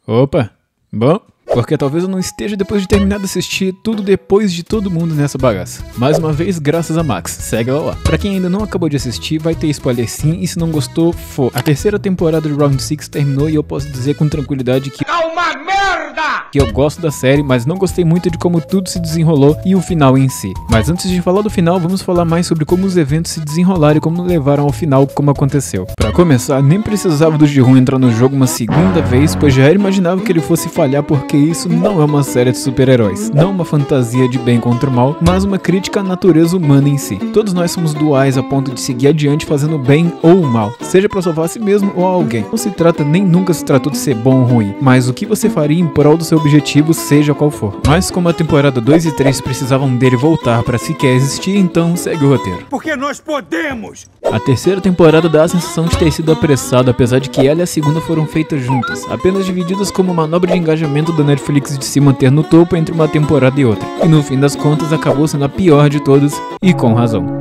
Opa, bom, porque talvez eu não esteja depois de terminar de assistir tudo depois de todo mundo nessa bagaça. Mais uma vez, graças a Max, segue ela lá. Pra quem ainda não acabou de assistir, vai ter spoiler sim, e se não gostou, for. A terceira temporada de Round 6 terminou e eu posso dizer com tranquilidade que é uma merda! Que eu gosto da série, mas não gostei muito de como tudo se desenrolou e o final em si. Mas antes de falar do final, vamos falar mais sobre como os eventos se desenrolaram e como levaram ao final como aconteceu. Pra começar, nem precisava do Ji-hoon entrar no jogo uma segunda vez, pois já era imaginável que ele fosse falhar, porque isso não é uma série de super-heróis, não uma fantasia de bem contra o mal, mas uma crítica à natureza humana em si. Todos nós somos duais a ponto de seguir adiante fazendo bem ou mal, seja pra salvar a si mesmo ou a alguém. Não se trata nem nunca se tratou de ser bom ou ruim, mas o que você faria em prol do seu objetivo, seja qual for. Mas como a temporada 2 e 3 precisavam dele voltar pra sequer existir, então segue o roteiro. Porque nós podemos! A terceira temporada dá a sensação de ter sido apressada, apesar de que ela e a segunda foram feitas juntas, apenas divididas como manobra de engajamento da Netflix de se manter no topo entre uma temporada e outra, e no fim das contas acabou sendo a pior de todas, e com razão.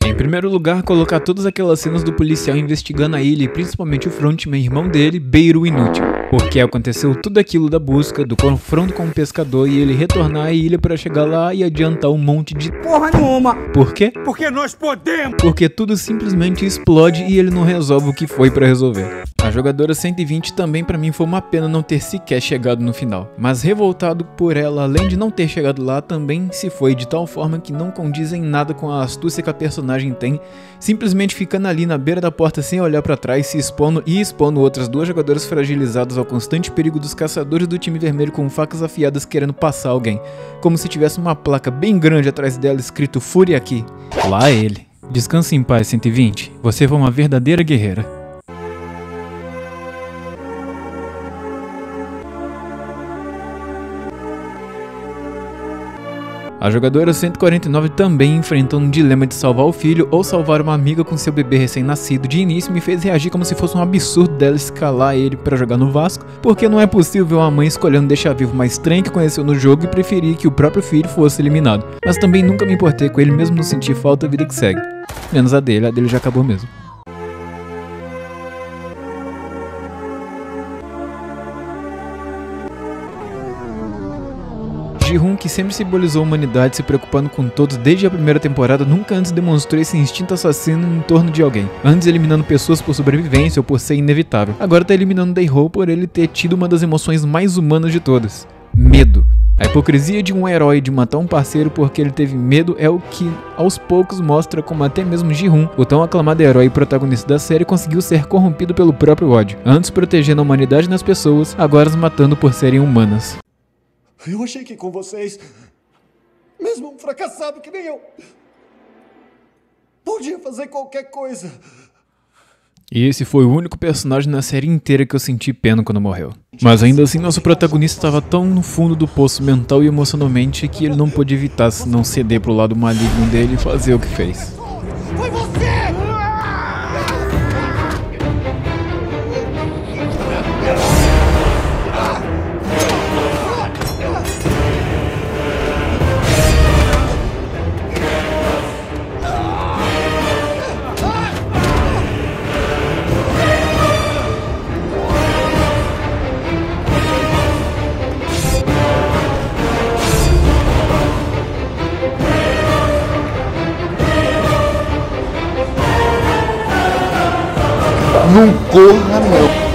Em primeiro lugar, colocar todas aquelas cenas do policial investigando a ilha e principalmente o frontman irmão dele, Beiro Inútil. Porque aconteceu tudo aquilo da busca, do confronto com o pescador e ele retornar à ilha para chegar lá e adiantar um monte de porra nenhuma. Por quê? Porque nós podemos! Porque tudo simplesmente explode e ele não resolve o que foi para resolver. A jogadora 120 também pra mim foi uma pena não ter sequer chegado no final. Mas revoltado por ela, além de não ter chegado lá, também se foi de tal forma que não condiz em nada com a astúcia que a personagem tem, simplesmente ficando ali na beira da porta sem olhar pra trás, se expondo e expondo outras duas jogadoras fragilizadas ao constante perigo dos caçadores do time vermelho com facas afiadas querendo passar alguém, como se tivesse uma placa bem grande atrás dela escrito Fúria aqui. Lá ele. Descanse em paz, 120. Você foi uma verdadeira guerreira. A jogadora 149 também enfrentou um dilema de salvar o filho ou salvar uma amiga com seu bebê recém-nascido. De início me fez reagir como se fosse um absurdo dela escalar ele pra jogar no Vasco, porque não é possível ver uma mãe escolhendo deixar vivo uma estranha que conheceu no jogo e preferir que o próprio filho fosse eliminado. Mas também nunca me importei com ele, mesmo não sentir falta da vida que segue. Menos a dele já acabou mesmo. Ji-hoon, que sempre simbolizou a humanidade se preocupando com todos desde a primeira temporada, nunca antes demonstrou esse instinto assassino em torno de alguém, antes eliminando pessoas por sobrevivência ou por ser inevitável. Agora tá eliminando Dae-ho por ele ter tido uma das emoções mais humanas de todas: medo. A hipocrisia de um herói de matar um parceiro porque ele teve medo é o que aos poucos mostra como até mesmo Ji-hoon, o tão aclamado herói e protagonista da série, conseguiu ser corrompido pelo próprio ódio, antes protegendo a humanidade nas pessoas, agora as matando por serem humanas. Eu achei que com vocês, mesmo um fracassado que nem eu, podia fazer qualquer coisa. E esse foi o único personagem na série inteira que eu senti pena quando morreu. Mas ainda assim, nosso protagonista estava tão no fundo do poço mental e emocionalmente que ele não pôde evitar se não ceder pro lado maligno dele e fazer o que fez. Foi você! Não corra, não.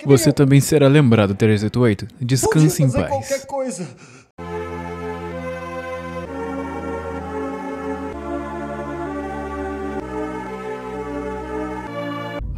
Você também será lembrado, 388. Descanse em paz. Qualquer coisa.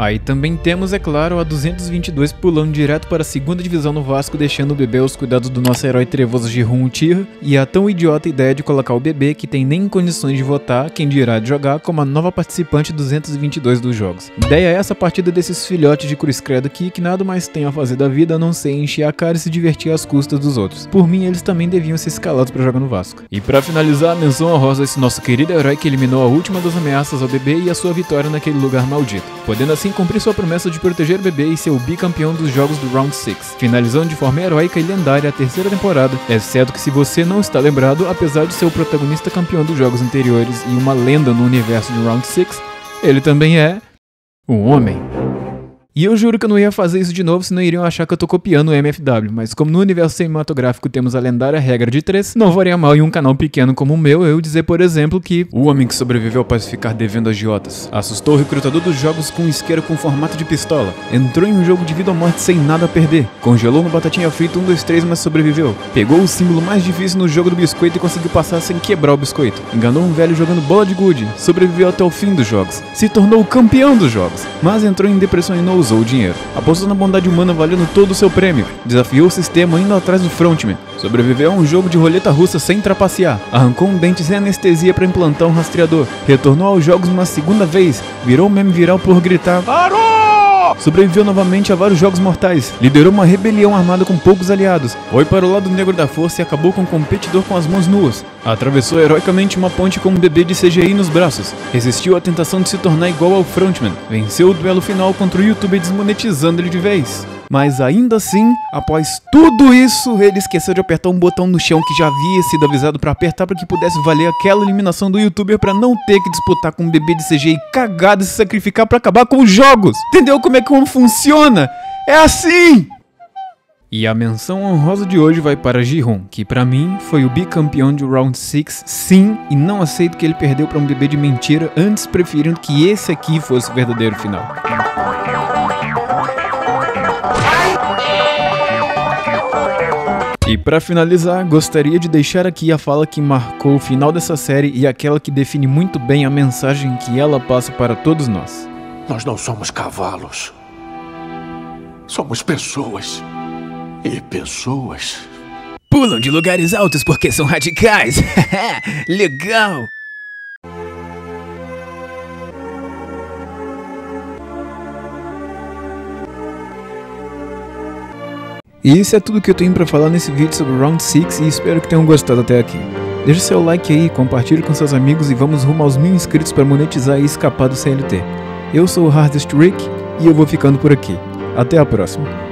Aí também temos, é claro, a 222 pulando direto para a segunda divisão no Vasco, deixando o bebê aos cuidados do nosso herói trevoso Jihun Uchiha, e a tão idiota ideia de colocar o bebê, que tem nem condições de votar, quem dirá de jogar, como a nova participante 222 dos jogos. Ideia é essa partida desses filhotes de cruz credo aqui, que nada mais tem a fazer da vida a não ser encher a cara e se divertir às custas dos outros. Por mim, eles também deviam ser escalados para jogar no Vasco. E para finalizar, a menção honrosa a esse nosso querido herói que eliminou a última das ameaças ao bebê e a sua vitória naquele lugar maldito, podendo assim cumprir sua promessa de proteger o bebê e ser o bicampeão dos jogos do Round 6, finalizando de forma heróica e lendária a terceira temporada, exceto que se você não está lembrado, apesar de ser o protagonista campeão dos jogos anteriores e uma lenda no universo de Round 6, ele também é um homem. E eu juro que eu não ia fazer isso de novo, senão iriam achar que eu tô copiando o MFW, mas como no universo cinematográfico temos a lendária regra de 3, não faria mal em um canal pequeno como o meu eu dizer, por exemplo, que o homem que sobreviveu após ficar devendo agiotas, assustou o recrutador dos jogos com um isqueiro com formato de pistola, entrou em um jogo de vida ou morte sem nada a perder, congelou no batatinha frita 1, 2, 3, mas sobreviveu, pegou o símbolo mais difícil no jogo do biscoito e conseguiu passar sem quebrar o biscoito, enganou um velho jogando bola de gude, sobreviveu até o fim dos jogos, se tornou o campeão dos jogos, mas entrou em depressão e não usou o dinheiro. Apostou na bondade humana valendo todo o seu prêmio. Desafiou o sistema indo atrás do frontman. Sobreviveu a um jogo de roleta russa sem trapacear. Arrancou um dente sem anestesia para implantar um rastreador. Retornou aos jogos uma segunda vez. Virou meme viral por gritar "Parou!" Sobreviveu novamente a vários jogos mortais. Liderou uma rebelião armada com poucos aliados. Foi para o lado negro da força e acabou com um competidor com as mãos nuas. Atravessou heroicamente uma ponte com um bebê de CGI nos braços. Resistiu à tentação de se tornar igual ao frontman. Venceu o duelo final contra o YouTube desmonetizando ele de vez. Mas ainda assim, após tudo isso, ele esqueceu de apertar um botão no chão que já havia sido avisado para apertar para que pudesse valer aquela eliminação do youtuber para não ter que disputar com um bebê de CGI cagado e se sacrificar para acabar com os jogos. Entendeu como funciona? É assim! E a menção honrosa de hoje vai para Jihun, que pra mim foi o bicampeão de Round 6, sim, e não aceito que ele perdeu pra um bebê de mentira, antes preferindo que esse aqui fosse o verdadeiro final. E pra finalizar, gostaria de deixar aqui a fala que marcou o final dessa série e aquela que define muito bem a mensagem que ela passa para todos nós. Nós não somos cavalos. Somos pessoas. E pessoas pulam de lugares altos porque são radicais. Legal! E isso é tudo que eu tenho pra falar nesse vídeo sobre Round 6 e espero que tenham gostado até aqui. Deixa seu like aí, compartilhe com seus amigos e vamos rumo aos 1000 inscritos para monetizar e escapar do CLT. Eu sou o Hardest Rick e eu vou ficando por aqui. Até a próxima.